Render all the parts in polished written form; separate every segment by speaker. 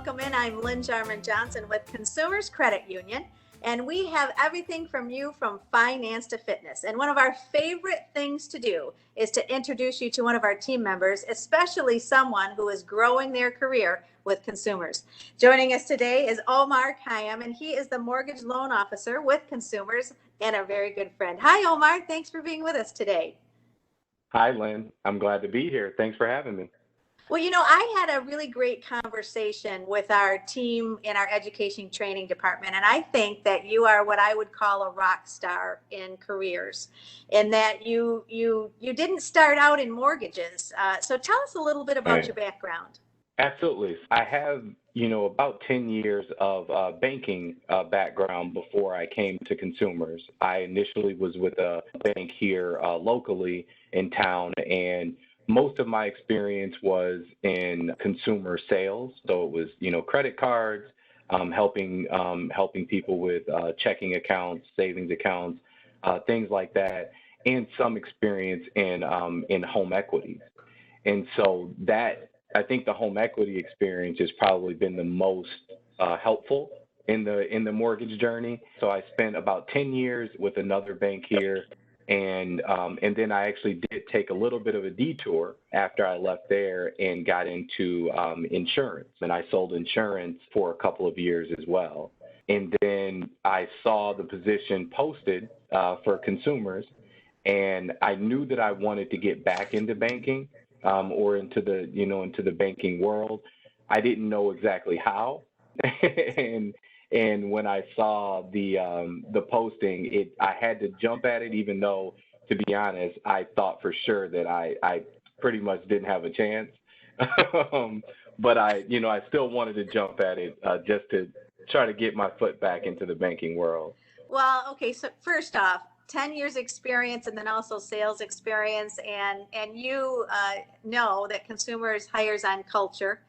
Speaker 1: welcome in. I'm Lynn Jarman Johnson with Consumers Credit Union, and we have everything from you from finance to fitness. And one of our favorite things to do is to introduce you to one of our team members, especially someone who is growing their career with consumers. Joining us today is Omar Khayyam, and he is the mortgage loan officer with Consumers and a very good friend. Hi, Omar. Thanks for being with us today.
Speaker 2: Hi, Lynn. I'm glad to be here. Thanks for having me.
Speaker 1: Well, I had a really great conversation with our team in our education training department, and I think that you are what I would call a rock star in careers, in that you didn't start out in mortgages. So tell us a little bit about your background.
Speaker 2: Absolutely. I have, about 10 years of banking background before I came to Consumers. I initially was with a bank here locally in town, and most of my experience was in consumer sales. So it was, credit cards, helping people with checking accounts, savings accounts, things like that, and some experience in home equities. And so I think the home equity experience has probably been the most helpful in the mortgage journey. So I spent about 10 years with another bank here. And then I actually did take a little bit of a detour after I left there and got into insurance. And I sold insurance for a couple of years as well. And then I saw the position posted for Consumers, and I knew that I wanted to get back into banking or into the banking world. I didn't know exactly how. And when I saw the posting, I had to jump at it, even though, to be honest, I thought for sure that I pretty much didn't have a chance. But I still wanted to jump at it just to try to get my foot back into the banking world.
Speaker 1: Well, okay. So first off, 10 years experience and then also sales experience. And you know that Consumers hires on culture,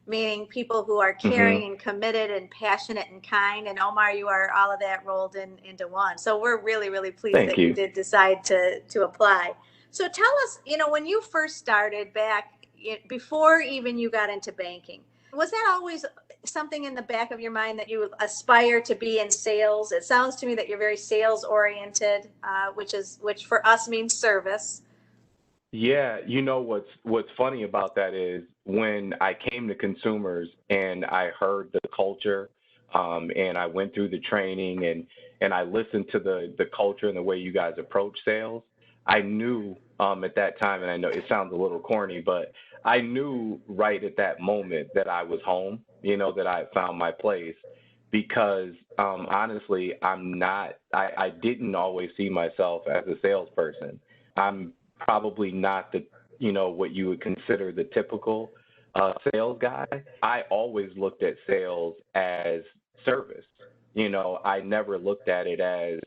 Speaker 1: meaning people who are caring and committed and passionate and kind. And Omar, you are all of that rolled into one. So we're really, really pleased that you did decide to apply. So tell us, when you first started back before even you got into banking, was that always something in the back of your mind that you aspire to be in sales? It sounds to me that you're very sales oriented, which for us means service.
Speaker 2: Yeah, what's funny about that is when I came to Consumers and I heard the culture, and I went through the training and I listened to the culture and the way you guys approach sales, I knew at that time, and I know it sounds a little corny, but I knew right at that moment that I was home, that I had found my place, because honestly, I didn't always see myself as a salesperson. I'm probably not what you would consider the typical sales guy. I always looked at sales as service. I never looked at it as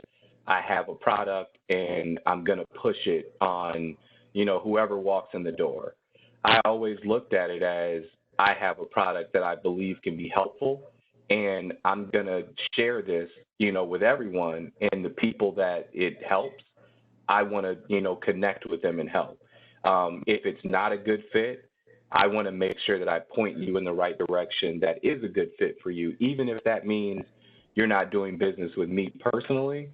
Speaker 2: I have a product and I'm going to push it on, whoever walks in the door. I always looked at it as I have a product that I believe can be helpful, and I'm going to share this, with everyone, and the people that it helps, I want to, connect with them and help. If it's not a good fit, I want to make sure that I point you in the right direction that is a good fit for you, even if that means you're not doing business with me personally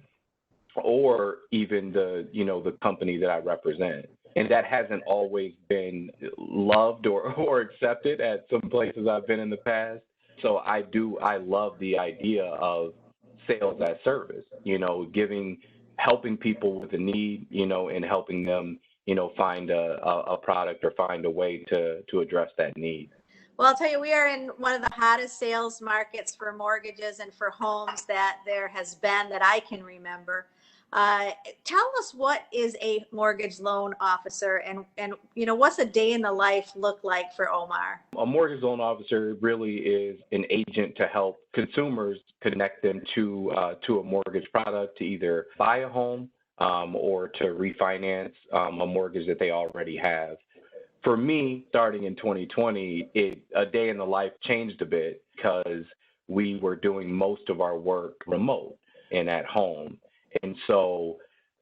Speaker 2: or even the company that I represent. And that hasn't always been loved or accepted at some places I've been in the past. So I love the idea of sales as service, helping people with a need, and helping them, find a product or find a way to address that need.
Speaker 1: Well, I'll tell you, we are in one of the hottest sales markets for mortgages and for homes that there has been that I can remember. Tell us, what is a mortgage loan officer, and what's a day in the life look like for Omar?
Speaker 2: A mortgage loan officer really is an agent to help consumers connect them to a mortgage product, to either buy a home or to refinance a mortgage that they already have. For me, starting in 2020, a day in the life changed a bit because we were doing most of our work remote and at home. And so,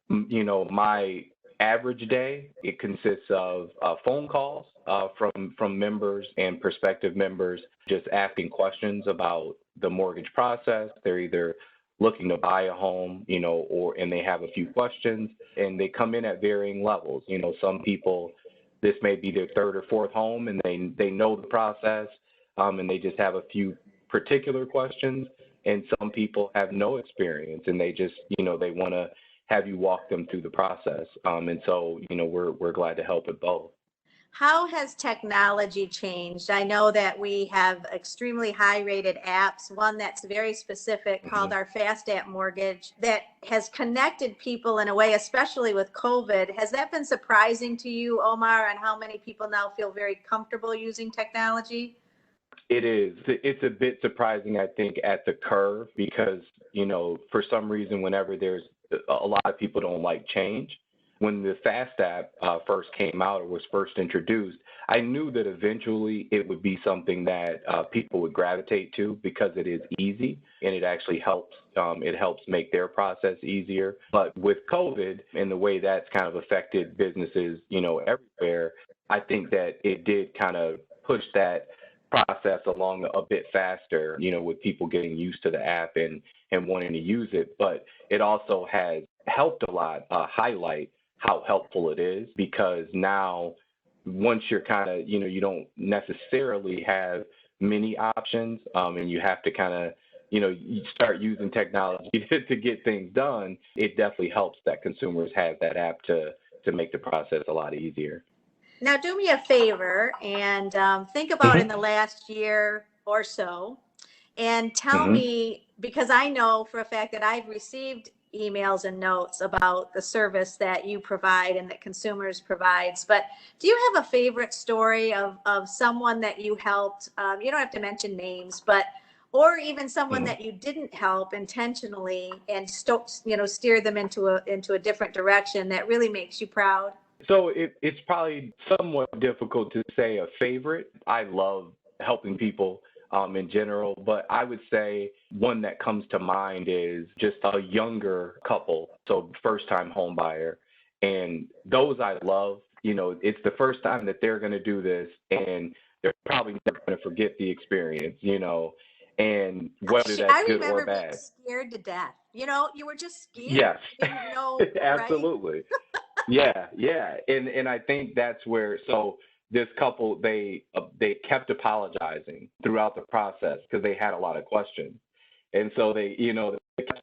Speaker 2: my average day, it consists of phone calls from members and prospective members just asking questions about the mortgage process. They're either looking to buy a home, and they have a few questions, and they come in at varying levels. Some people, this may be their third or fourth home, and they know the process, and they just have a few particular questions. And some people have no experience, and they just, they want to have you walk them through the process. And so, we're glad to help with both.
Speaker 1: How has technology changed? I know that we have extremely high rated apps, one that's very specific called our Fast App Mortgage that has connected people in a way, especially with COVID. Has that been surprising to you, Omar, on how many people now feel very comfortable using technology?
Speaker 2: It is. It's a bit surprising, I think, at the curve because, for some reason, whenever there's a lot of people don't like change. When the Fast app first came out or was first introduced, I knew that eventually it would be something that people would gravitate to because it is easy and it actually helps. It helps make their process easier. But with COVID and the way that's kind of affected businesses, everywhere, I think that it did kind of push that process along a bit faster, with people getting used to the app and wanting to use it. But it also has helped a lot highlight how helpful it is because now once you're kind of, you don't necessarily have many options and you have to kind of, you start using technology to get things done, it definitely helps that consumers have that app to make the process a lot easier.
Speaker 1: Now, do me a favor and think about in the last year or so and tell me, because I know for a fact that I've received emails and notes about the service that you provide and that consumers provides. But do you have a favorite story of someone that you helped? You don't have to mention names, but or even someone that you didn't help intentionally and steer them into a different direction that really makes you proud?
Speaker 2: So it's probably somewhat difficult to say a favorite. I love helping people in general, but I would say one that comes to mind is just a younger couple, so first-time home buyer. And those I love, it's the first time that they're going to do this, and they're probably never going to forget the experience, and whether that's good or bad.
Speaker 1: I remember being scared to death. You were just scared.
Speaker 2: Yes,
Speaker 1: You didn't know,
Speaker 2: absolutely. Right? Yeah. And I think that's where, so this couple, they kept apologizing throughout the process because they had a lot of questions. And so they kept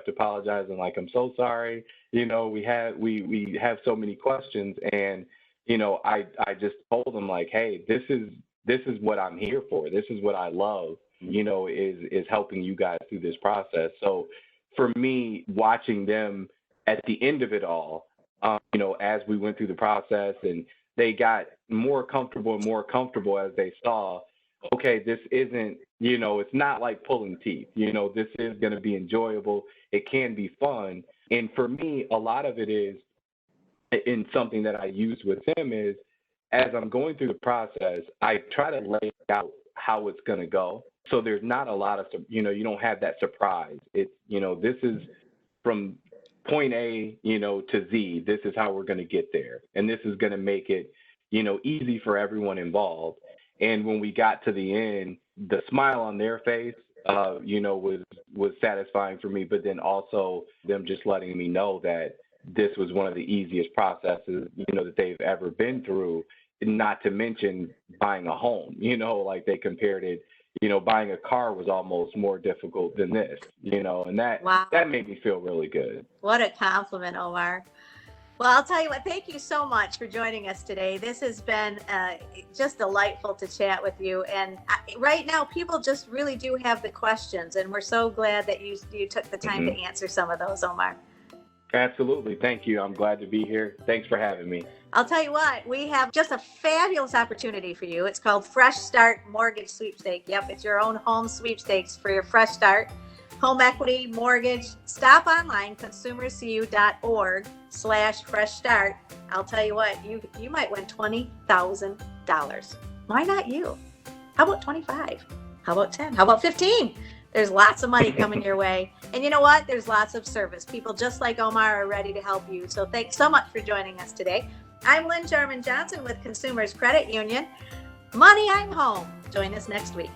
Speaker 2: apologizing like, I'm so sorry. We have so many questions. And, I just told them like, hey, this is what I'm here for. This is what I love, is helping you guys through this process. So for me, watching them at the end of it all, as we went through the process and they got more comfortable and more comfortable as they saw, okay, this isn't, it's not like pulling teeth, this is going to be enjoyable. It can be fun. And for me, a lot of it is in something that I use with them is as I'm going through the process, I try to lay out how it's going to go. So there's not a lot of, you don't have that surprise. It's, this is from point A, to Z, this is how we're going to get there. And this is going to make it, easy for everyone involved. And when we got to the end, the smile on their face, was satisfying for me, but then also them just letting me know that this was one of the easiest processes, that they've ever been through, not to mention buying a home, like they compared it, buying a car was almost more difficult than this, and that made me feel really good.
Speaker 1: What a compliment, Omar. Well, I'll tell you what, thank you so much for joining us today. This has been just delightful to chat with you. And right now, people just really do have the questions, and we're so glad that you took the time to answer some of those, Omar.
Speaker 2: Absolutely. Thank you. I'm glad to be here. Thanks for having me.
Speaker 1: I'll tell you what, we have just a fabulous opportunity for you. It's called Fresh Start Mortgage Sweepstakes. Yep, it's your own home sweepstakes for your fresh start. Home equity, mortgage. Stop online, consumercu.org/fresh start. I'll tell you what, you might win $20,000. Why not you? How about 25? How about 10? How about 15? There's lots of money coming your way. And you know what? There's lots of service. People just like Omar are ready to help you. So thanks so much for joining us today. I'm Lynn Jarman Johnson with Consumers Credit Union. Money, I'm home. Join us next week.